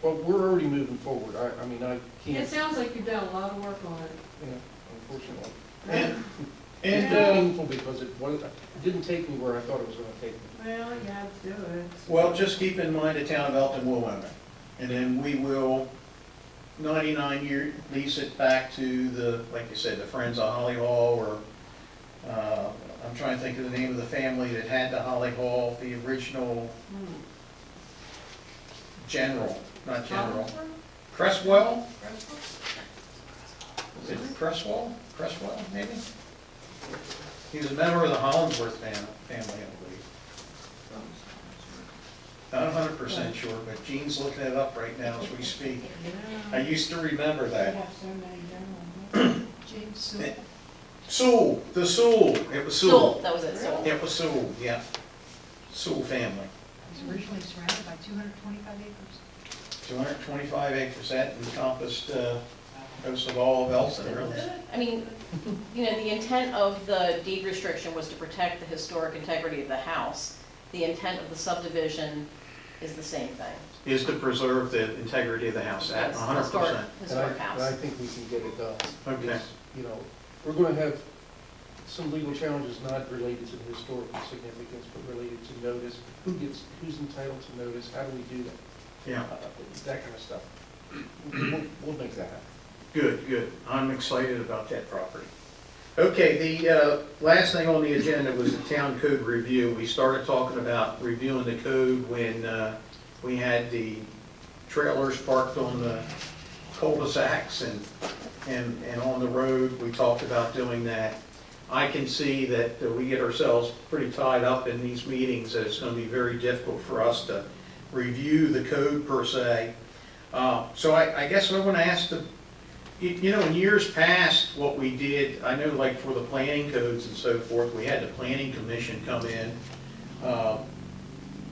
Well, we're already moving forward. I mean, I It can't, sounds like you've done a lot of work on it. you know, unfortunately. And It's painful because it didn't take me where I thought it was going to take me. Well, you have to do it. well, just keep in mind the town of Elkton will own it. And then we will 99-year lease it back to the, like you said, the Friends of Holly Hall, or I'm trying to think of the name of the family that had the Holly Hall, the original General, not General. Cresswell? Is it Cresswell, maybe? He's a member of the Hollingsworth family, I believe. Not 100% sure, but Gene's looking it up right now as we speak. I used to remember that. James Sewell. Sewell, it was Sewell, Sewell. that was it, Sewell. It was Sewell, yeah. Sewell family. It was originally surrounded by 225 acres. 225 acres, that encompassed most of all of Elkton, really. I mean, you know, the intent of the deed restriction was to protect the historic integrity of the house. The intent of the subdivision is the same thing. Is to preserve the integrity of the house at It's 100%. Historic And I house. think we can get it done. Okay. It's, you know, we're gonna have some legal challenges not related to the historical significance, but related to notice. Who's entitled to notice? How do we do that? Yeah, That kind of stuff. We'll make that happen. good. I'm excited about that property. Okay, the last thing on the agenda was the town code review. We started talking about reviewing the code when we had the trailers parked on the cul-de-sacs and on the road. We talked about doing that. I can see that we get ourselves pretty tied up in these meetings, that it's going to be very difficult for us to review the code per se. So I guess I want to ask you know, in years past, what we did, I know like for the planning codes and so forth, we had the planning commission come in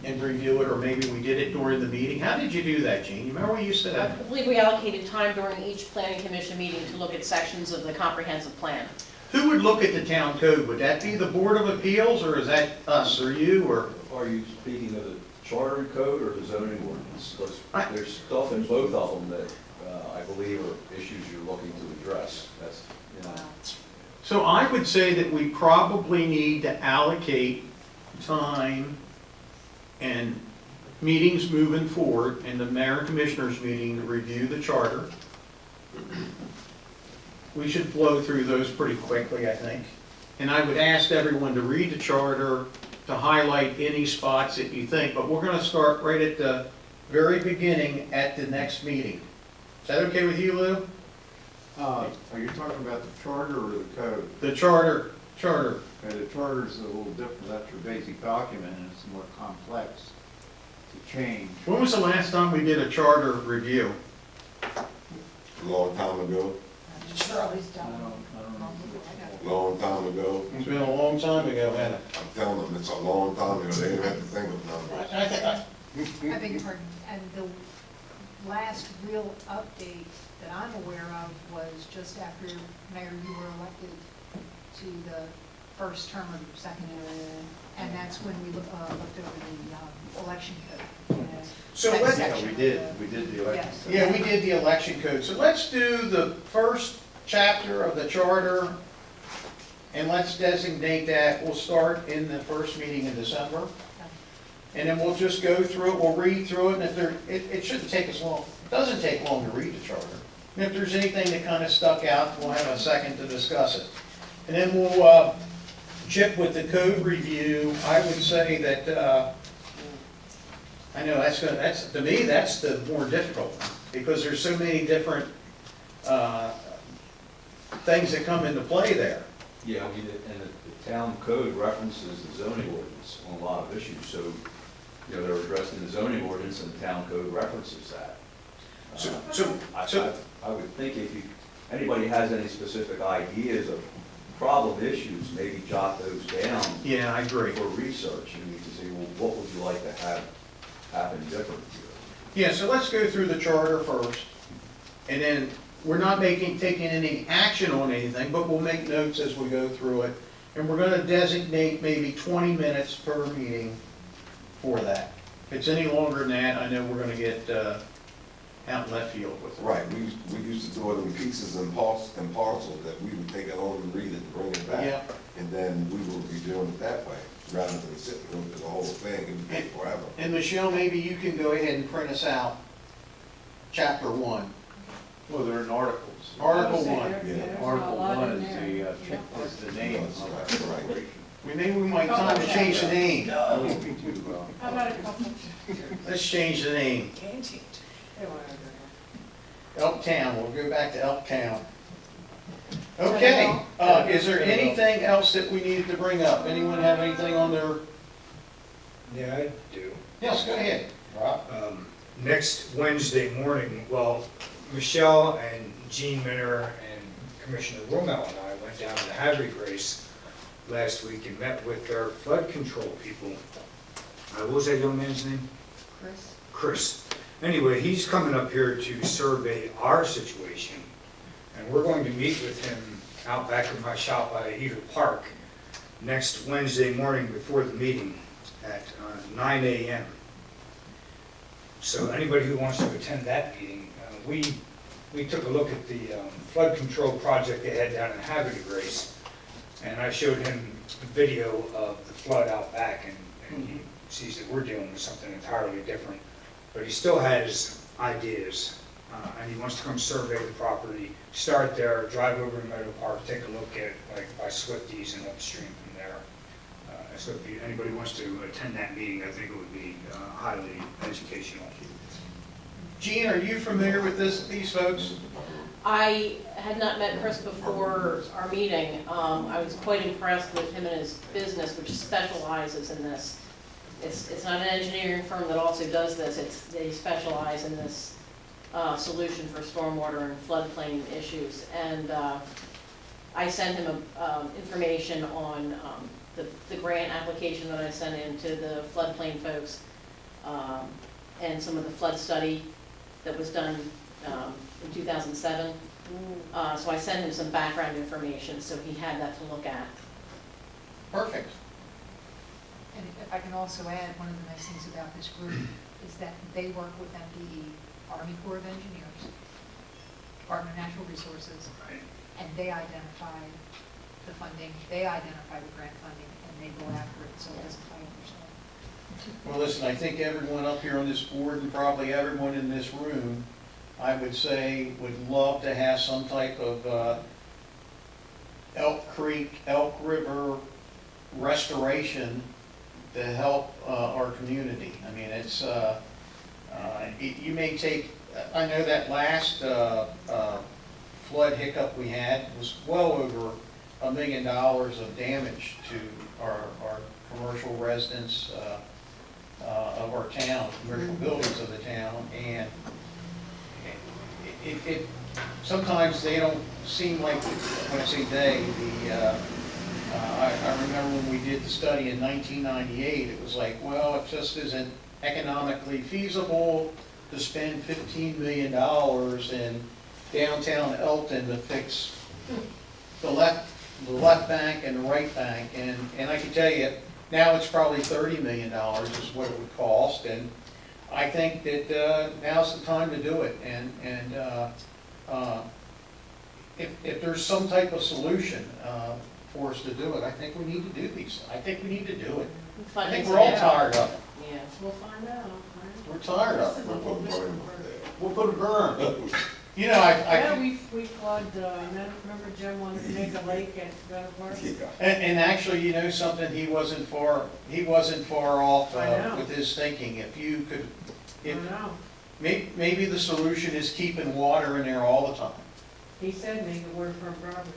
and review it, or maybe we did it during the meeting. How did you do that, Gene? You remember we used to I have? believe we allocated time during each planning commission meeting to look at sections of the comprehensive plan. Who would look at the town code? Would that be the Board of Appeals, or is that us, or you, or? Are you speaking of the charter code or the zoning ordinance? Because I- there's stuff in both of them that I believe are issues you're looking to address. That's, you know. So I would say that we probably need to allocate time and meetings moving forward, and the mayor and commissioners meeting to review the charter. We should blow through those pretty quickly, I think. And I would ask everyone to read the charter, to highlight any spots that you think, but we're gonna start right at the very beginning at the next meeting. Is that okay with you, Lou? Are you talking about the charter or the code? The charter. The charter's a little different, that's your basic document, and it's more complex to change. When was the last time we did a charter review? A long time ago, Charlie's I done. don't know. long time ago. It's been a long time ago, hasn't it? I'm telling them, it's a long time ago, they didn't have to think of numbers. I beg your pardon, and the last real update that I'm aware of was just after, Mayor, you were elected to the first term of your second, and that's when we looked over the election code. So That let's- Yeah, section we of did the Yes. election. Yeah, we did the election code. So let's do the first chapter of the charter, and let's designate that. We'll start in the first meeting in December. And then we'll just go through it, we'll read through it, and if there, it shouldn't take us long. It doesn't take long to read the charter. And if there's anything that kind of stuck out, we'll have a second to discuss it. And then we'll, Chip, with the code review, I would say that, I know that's, to me, that's the more difficult one, because there's so many different, things that come into play there. Yeah, I mean, and the town code references the zoning ordinance on a lot of issues, so, you know, they're addressed in the zoning ordinance and the town code references that. I would think if anybody has any specific ideas of problem issues, maybe jot those down Yeah, I agree. for research, and we can say, well, what would you like to have happen different here? Yeah, so let's go through the charter first, and then we're not taking any action on anything, but we'll make notes as we go through it. And we're gonna designate maybe 20 minutes per meeting for that. If it's any longer than that, I know we're gonna get out in left field with it. Right, we used to do it in pieces and parcels, that we would take it home and read it and bring it back. Yeah. And then we would be doing it that way, rather than sitting and go through the whole thing, it would take forever. And Michelle, maybe you can go ahead and print us out chapter 1. Well, they're in articles. Article Say 1. there- Yeah. there's a Article lot 1 in is there. the name of the corporation. Maybe we might time to change the name. How about a couple? Let's change the name. They want to go Elktown, we'll go back to Elktown. Okay, is there anything else that we needed to bring up? Anyone have anything on their, Yeah, I do. yes, go ahead, Rob. Next Wednesday morning, well, Michelle and Jean Minner and Commissioner Rommel and I went down to Havre Grace last week and met with their flood control people. What was that young man's name? Chris? Chris. Anyway, he's coming up here to survey our situation, and we're going to meet with him out back in my shop by Eder Park next Wednesday morning before the meeting at 9 a.m. So anybody who wants to attend that meeting, we took a look at the flood control project they had down in Havre Grace, and I showed him a video of the flood out back, and he sees that we're dealing with something entirely different. But he still has ideas, and he wants to come survey the property, start there, drive over to Meadow Park, take a look at, like, by Swifties and upstream from there. So if anybody wants to attend that meeting, I think it would be highly educational. Gene, are you familiar with these folks? I had not met Chris before our meeting. I was quite impressed with him and his business, which specializes in this. It's not an engineering firm that also does this. They specialize in this solution for stormwater and floodplain issues. And I sent him information on the grant application that I sent in to the floodplain folks, and some of the flood study that was done in 2007. So I sent him some background information, so he had that to look at. Perfect. And if I can also add, one of the nice things about this group is that they work with MDE, Army Corps of Engineers, Department of Natural Resources, Right. and they identify the funding, they identify the grant funding, and they go after it, so it doesn't fall under yourself. Well, listen, I think everyone up here on this board and probably everyone in this room, I would say, would love to have some type of Elk Creek, Elk River restoration to help our community. I mean, it's, you may take, I know that last flood hiccup we had was well over $1 million of damage to our commercial residents of our town, commercial buildings of the town, and sometimes they don't seem like, when I say they, I remember when we did the study in 1998, it was like, well, it just isn't economically feasible to spend $15 million in downtown Elkton to fix the left bank and the right bank, and I can tell you, now it's probably $30 million is what it would cost, and I think that now's the time to do it, and if there's some type of solution for us to do it, I think we need to do these. I think we need to do it. I think we're all tired of it. Yeah, we'll find out. We're tired of it. We'll put a burn on there. We'll put a berm. You know, Yeah, we flood, remember Jim wanted to make a lake at Meadow Park? Yeah. and actually, you know something, he wasn't far off I know. with his thinking. If you could, I don't know. maybe the solution is keeping water in there all the time. He said make it waterfront property.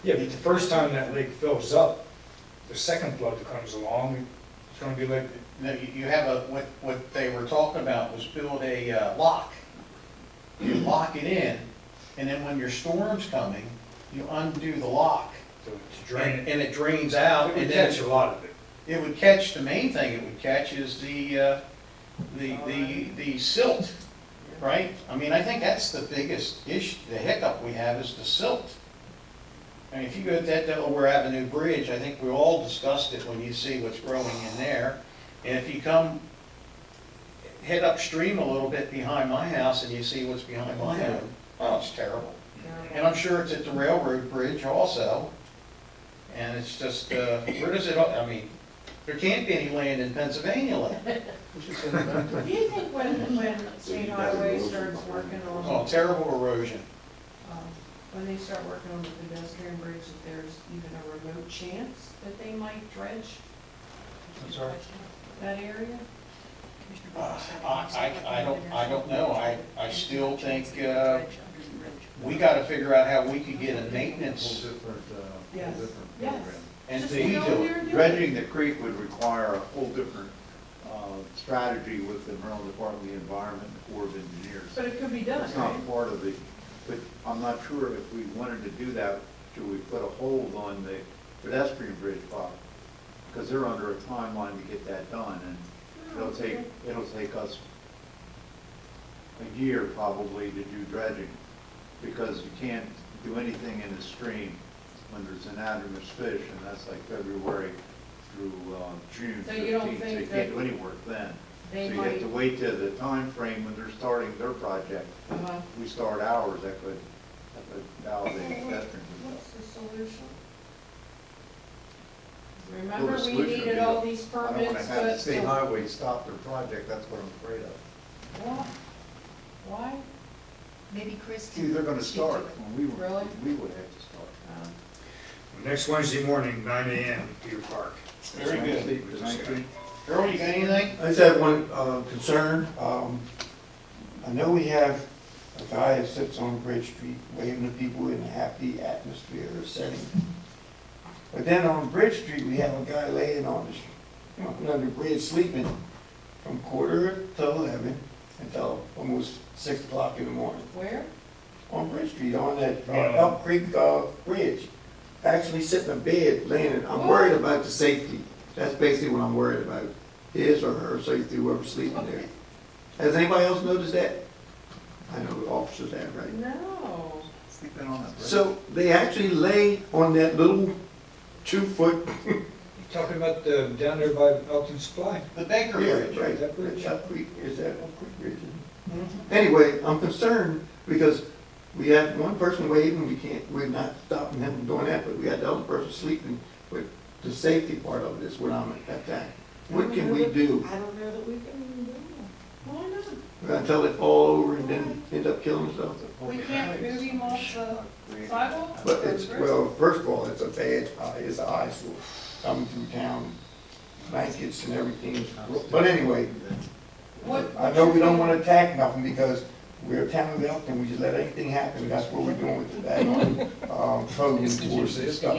Yeah, but the first time that lake fills up, the second flood that comes along, it's gonna be like, No, you have what they were talking about was build a lock. You lock it in, and then when your storm's coming, you undo the lock. to drain it. And it drains out, It would and then catch a lot of it. it would catch, the main thing it would catch is the silt, right? I mean, I think that's the biggest issue, the hiccup we have is the silt. I mean, if you go to that Delaware Avenue Bridge, I think we all discussed it when you see what's growing in there. And if you head upstream a little bit behind my house and you see what's behind my home, oh, it's terrible. And I'm sure it's at the railroad bridge also. And it's just, where does it, I mean, there can't be any land in Pennsylvania left. Do you think when State Highway starts working Oh, on, terrible erosion. when they start working on the pedestrian bridge, that there's even a remote chance that they might dredge I'm sorry? that area? I don't know. I still think we gotta figure out how we could get a Whole maintenance different, Yes. whole different Yes. program. and Just fee go to there it. and do it. Dredging the creek would require a whole different strategy with the Maryland Department of the Environment and the Corps of Engineers. But it could be done, It's right? not part of the, but I'm not sure if we wanted to do that, should we put a hold on the pedestrian bridge project? Because they're under a timeline to get that done, and it'll take us a year probably to do dredging, because you can't do anything in the stream when there's anadromous fish, and that's like February through June So you don't 15th, so you think can't that do any work then. So They you have to might, wait till the time frame when they're starting their project. We start ours, that could validate pedestrian. what's the solution? Well, Remember, the we solution would needed be all to- these I don't want permits, to have the but, state highway stop their project, that's what I'm afraid of. why? Why? Maybe Chris See, can they're gonna speak to start it. when Really? we would have to start. Next Wednesday morning, 9 a.m., Deer Park. Very good. The 19th. Earl, you got anything? I just have one concern. I know we have a guy that sits on Bridge Street waving to people in a happy atmosphere or setting. But then on Bridge Street, we have a guy laying on the bridge sleeping from 10:45 until almost 6 o'clock in the morning. Where? On Bridge Street, on that Yeah. Elk Creek Bridge. Actually sitting in bed, laying. I'm worried about the safety. That's basically what I'm worried about. His or her safety, whoever's sleeping there. Has anybody else noticed that? I know the officers have, right? No. Sleeping on that bridge. So they actually lay on that little 2-foot. You talking about down there by Elkton Supply? The Baker Yeah, Bridge. right, that bridge? Elk Creek, is that Elk Creek Bridge? Isn't it? Anyway, I'm concerned because we have one person waving, we're not stopping him from doing that, but we got the other person sleeping. But the safety part of it is what I'm attacking. What can we do? I don't know that we can do Why not? We're gonna tell it fall over and then end up killing themselves? We can't move him off the sidewalk? But it's, well, first of all, it's a bad, it's an eyesore coming through town, blankets and everything. But anyway, What? I know we don't wanna attack nothing because we're a town of Elkton, we just let anything happen, that's what we're doing with the bad, code enforcement and stuff.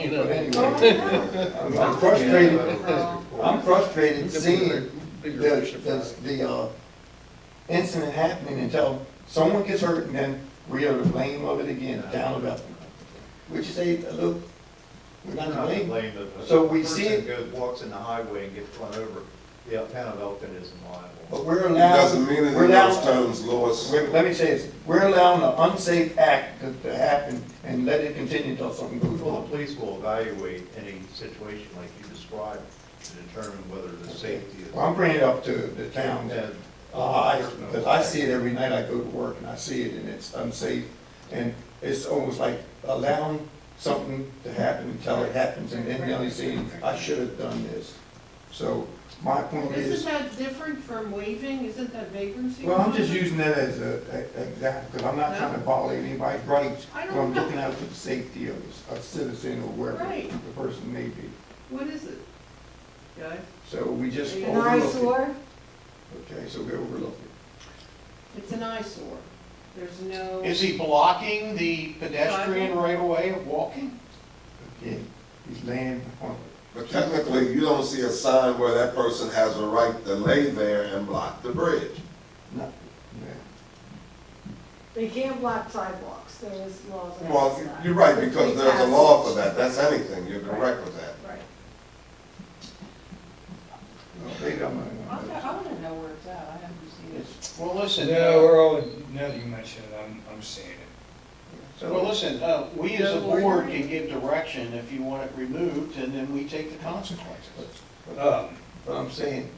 But anyway, I'm frustrated seeing the incident happening until someone gets hurt and then we are the blame of it again, the town of Elkton. Which is a little, we're not to blame. So we see it- Person goes, walks in the highway and gets run over, the town of Elkton isn't liable. But we're It allowed. doesn't mean it we're in those allowed- terms, Lois. Let me say this, we're allowing an unsafe act to happen and let it continue until something goes Well, the wrong. police will evaluate any situation like you described to determine whether the safety is. Well, I'm bringing it up to the town, And, because I see it every night I go to work and I see it and it's unsafe. And it's almost like allowing something to happen until it happens and then really saying, I should have done this. So my point is, Isn't that different from waving? Isn't that vagrancy? well, I'm just using that as an example, because I'm not trying to violate anybody's rights. I But don't I'm know. looking out for the safety of a citizen or wherever Right. the person may be. What is it? Guys? So we just it. An overlook it. eyesore? Okay, so we overlook it. It's an eyesore. There's no. Is he blocking the pedestrian right away of walking? Again, he's laying on, But technically, you don't see a sign where that person has a right to lay there and block the bridge. not, yeah. They can't block sidewalks, there's laws against Well, that. you're right, because there's a law for Passage. that, that's anything, you're correct with that. Right. Well, maybe I'm I not. wanna know where it's at, I haven't seen it. It's- Well, listen, No, we're all, now that you mention it, I'm seeing it. well, listen, we as a No, we're board not. can give direction if you want it removed, and then we take the consequences. But I'm saying,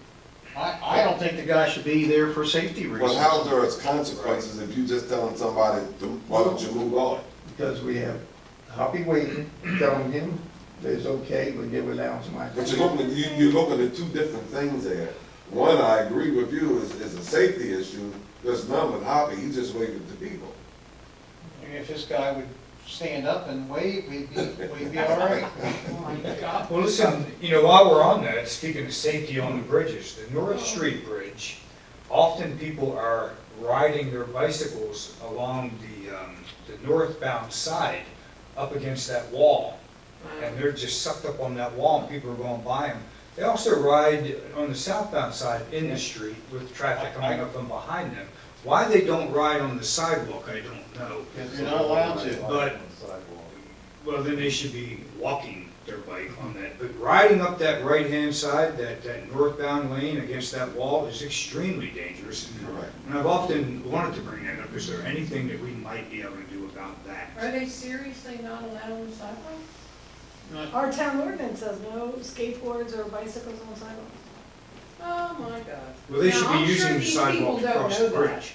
I don't think the guy should be there for safety reasons. Well, how's there is consequences if you just telling somebody, why don't you move on? because we have, I'll be waiting, telling him that it's okay, but give allowing somebody. But you're looking at two different things there. One, I agree with you, is a safety issue, there's none with Hoppy, he's just waving to people. If this guy would stand up and wave, we'd be all right. Oh my God. Well, listen, while we're on that, speaking of safety on the bridges, the North Street Bridge, often people are riding their bicycles along the the northbound side up against that wall. And they're just sucked up on that wall and people are going by them. They also ride on the southbound side in the street with traffic coming up from behind them. Why they don't ride on the sidewalk, I don't know. You're not allowed to. But, well, then they should be walking their bike on that. But riding up that right-hand side, that northbound lane against that wall is extremely dangerous. Correct. And I've often wanted to bring that up. Is there anything that we might be able to do about that? Are they seriously not allowed on the sidewalk? Our town ordinance says no skateboards or bicycles on sidewalks. Oh, my God. Well, they should Now, be I'm sure using the these sidewalk people don't across the know that. bridge.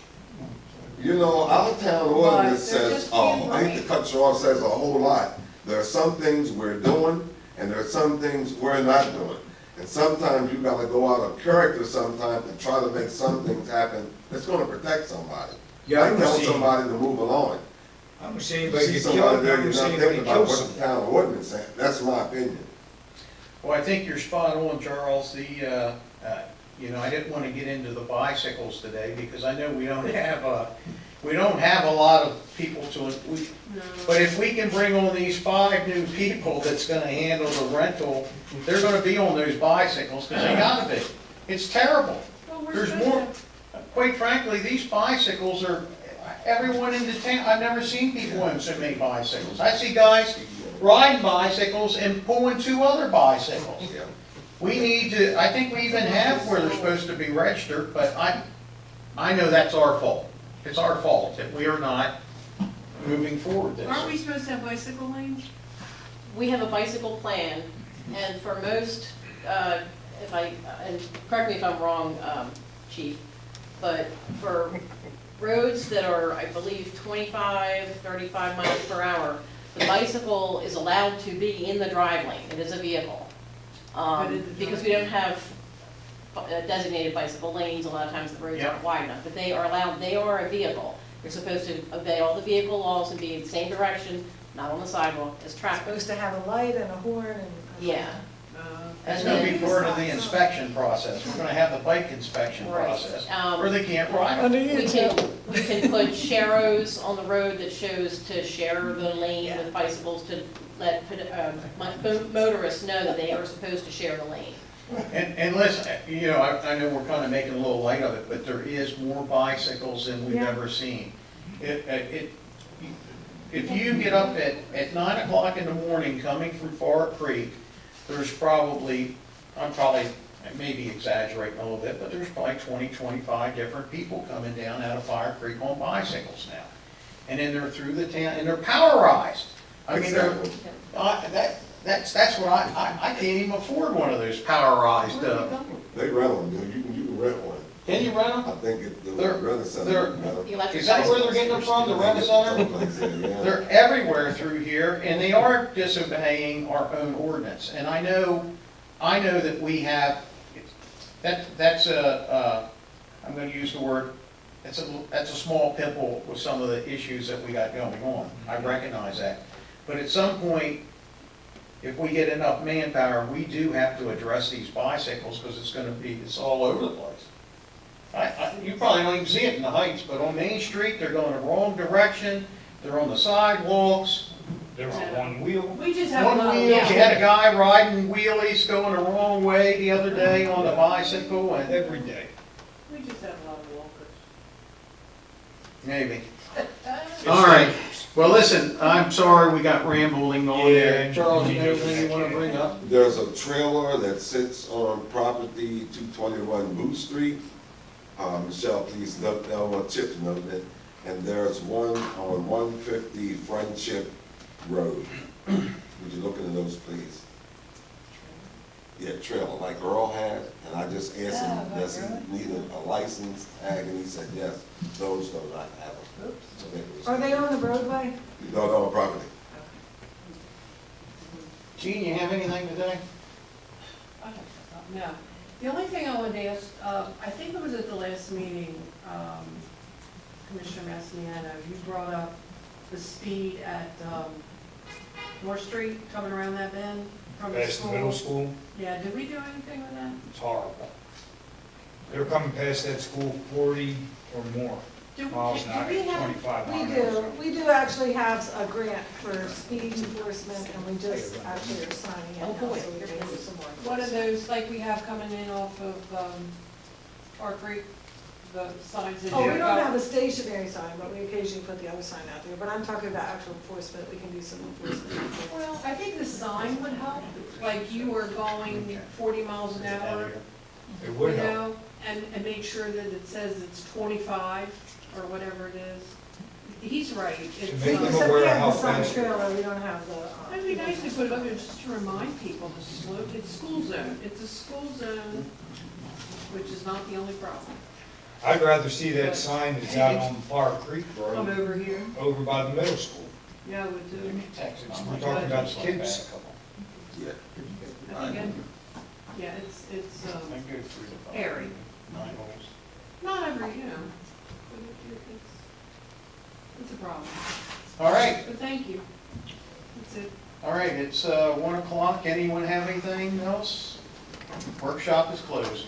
You know, our town ordinance But they're says, just being I hate to cut you off, says a whole lot. There are some things we're doing, and there are some things we're not doing. And sometimes you gotta go out of character sometimes and try to make some things happen that's gonna protect somebody. Yeah, I Like don't tell see, somebody to move along. I don't see You anybody see get somebody killed, I there, don't you're see not anybody thinking about kill what someone. the town ordinance says. That's my opinion. Well, I think you're spot on, Charles. I didn't want to get into the bicycles today because I know we don't have a lot of people but if we can bring on these 5 new people that's gonna handle the rental, they're gonna be on those bicycles, because they gotta be. It's terrible. Well, we're There's supposed more, to- quite frankly, these bicycles are, everyone in the town, I've never seen people own so many bicycles. I see guys riding bicycles and pulling 2 other bicycles. We need to, I think we even have where they're supposed to be registered, but I know that's our fault. It's our fault that we are not moving forward this. Aren't we supposed to have bicycle lanes? We have a bicycle plan, and for most, and correct me if I'm wrong, Chief, but for roads that are, I believe, 25, 35 miles per hour, the bicycle is allowed to be in the drive lane. It is a vehicle. Because we don't have designated bicycle lanes, a lot of times the roads aren't wide enough, but they are allowed, they are a vehicle. You're supposed to obey all the vehicle laws and be in the same direction, not on the sidewalk, as traffic. Supposed to have a light and a horn and. Yeah. That's gonna be part of the inspection process. We're gonna have the bike inspection Right. process, or they can't ride. We can put sharrows on the road that shows to share the lane with bicycles to let motorists know that they are supposed to share the lane. And listen, I know we're kind of making a little light of it, but there is more bicycles than we've ever seen. If you get up at 9 o'clock in the morning coming from Far Creek, there's probably, I may be exaggerating a little bit, but there's probably 20, 25 different people coming down out of Fire Creek on bicycles now. And then they're through the town, and they're powerized. I mean, that's what I can't even afford one of those powerized. They rent them, you can rent one. Can you rent them? I think the They're- rent center. they're- Is that where they're getting them from, the rent-a-center? They're everywhere through here, and they are disobeying our own ordinance. And I know that we have, that's I'm gonna use the word, that's a small pimple with some of the issues that we got going on. I recognize that. But at some point, if we get enough manpower, we do have to address these bicycles, because it's all over the place. You probably don't even see it in the Heights, but on Main Street, they're going the wrong direction, they're on the sidewalks, They're on one wheel. We just have a one lot wheel, of. you had a guy riding wheelies going the wrong way the other day on the bicycle, and Every day. We just have a lot of walkers. maybe. All right, well, listen, I'm sorry we got rambling on there. Yeah. Charles, you have anything you want to bring up? There's a trailer that sits on property 221 Booth Street. Michelle, please note that, I want Chip to note that. And there's one on 150 Friendship Road. Would you look into those, please? Yeah, trailer, like Earl had, and I just asked him, does he need a license tag, and he said, yes, those do not have them. So Are they on the roadway? No, no, on property. Gene, you have anything today? No. The only thing I wanted to ask, I think it was at the last meeting, Commissioner Massiano, you brought up the speed at North Street, coming around that bend from the Past the school. middle school, Yeah, did we do anything with that? it's horrible. They're coming past that school 40 or more. miles an hour, 25 We miles an hour. we do actually have a grant for speed enforcement, and we just actually are signing it now, so we can do some more. One of those, like we have coming in off of, Park Creek, the signs that. Oh, we you don't got. have a stationary sign, but we occasionally put the other sign out there, but I'm talking about actual enforcement, we can do some enforcement. Well, I think the sign would help, like you were going 40 miles an hour, It you would help. know, and make sure that it says it's 25 or whatever it is. He's right. It's, make them Except we aware have how the sign fast- trailer, we don't have the. It'd be nice to put it up there just to remind people to slow, it's school zone, it's a school zone, which is not the only problem. I'd rather see that sign that's out on Far Creek Come Road, over here, over by the middle school. yeah, I would do. We're talking about the kids. Again, yeah, it's, airy. Not every, you know, but it's a problem. All right, But thank you. That's it. all right, it's 1 o'clock. Anyone have anything else? Workshop is closed.